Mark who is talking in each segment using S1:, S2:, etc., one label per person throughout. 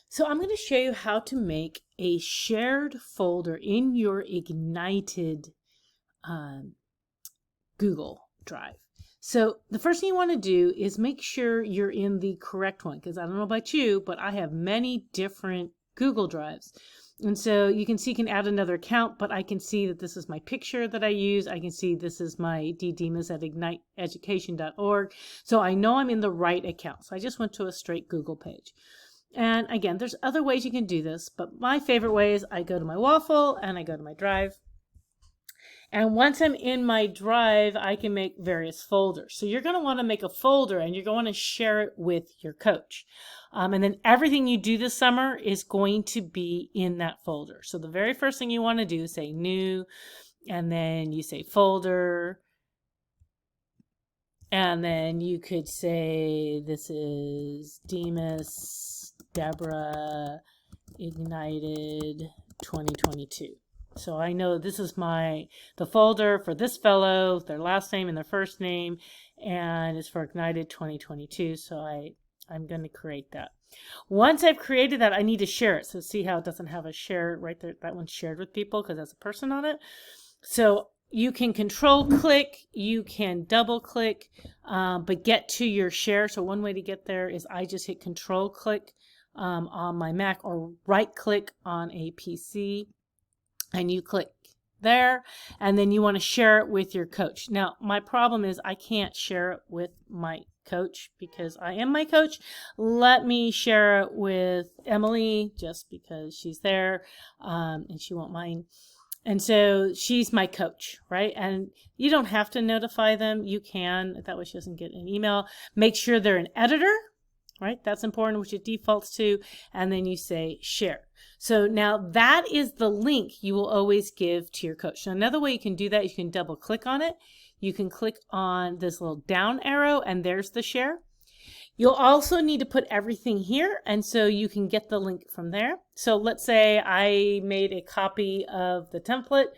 S1: So I'm going to show you how to make a shared folder in your Ignited um, Google Drive. So the first thing you want to do is make sure you're in the correct one, because I don't know about you, but I have many different Google Drives. And so you can see you can add another account, but I can see that this is my picture that I use. I can see this is my ddemas at igniteeducation.org. So I know I'm in the right account. So I just went to a straight Google page. And again, there's other ways you can do this, but my favorite way is I go to my waffle and I go to my drive. And once I'm in my drive, I can make various folders. So you're going to want to make a folder and you're going to share it with your coach. And then everything you do this summer is going to be in that folder. So the very first thing you want to do is say new, and then you say folder. And then you could say this is Demas Deborah Ignited 2022. So I know this is the folder for this fellow, their last name and their first name, and it's for Ignited 2022. So I'm going to create that. Once I've created that, I need to share it. So see how it doesn't have a share right there. That one's shared with people because there's a person on it. So you can control click, you can double click, but get to your share. So one way to get there is I just hit control click on my Mac, or right click on a PC, and you click there, and then you want to share it with your coach. Now my problem is I can't share it with my coach because I am my coach. Let me share it with Emily just because she's there and she won't mind. And so she's my coach, right? And you don't have to notify them. You can. That way she doesn't get an email. Make sure they're an editor, right? That's important, which it defaults to. And then you say share. So now that is the link you will always give to your coach. So another way you can do that, you can double click on it. You can click on this little down arrow and there's the share. You'll also need to put everything here, and so you can get the link from there. So let's say I made a copy of the template,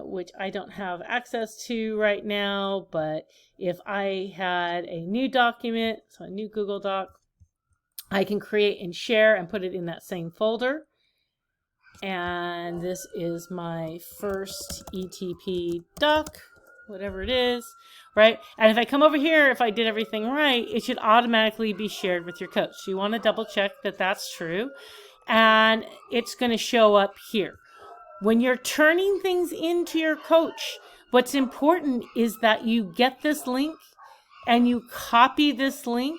S1: which I don't have access to right now, but if I had a new document, so a new Google Doc, I can create and share and put it in that same folder. And this is my first ETP doc, whatever it is, right? And if I come over here, if I did everything right, it should automatically be shared with your coach. So you want to double check that that's true. And it's going to show up here. When you're turning things into your coach, what's important is that you get this link and you copy this link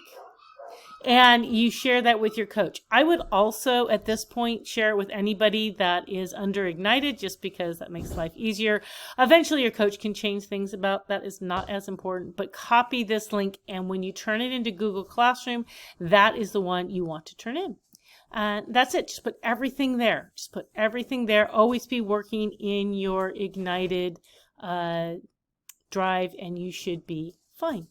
S1: and you share that with your coach. I would also, at this point, share it with anybody that is under Ignited, just because that makes life easier. Eventually, your coach can change things about that. Is not as important, but copy this link, and when you turn it into Google Classroom, that is the one you want to turn in. And that's it. Just put everything there. Just put everything there. Always be working in your Ignited Drive, and you should be fine.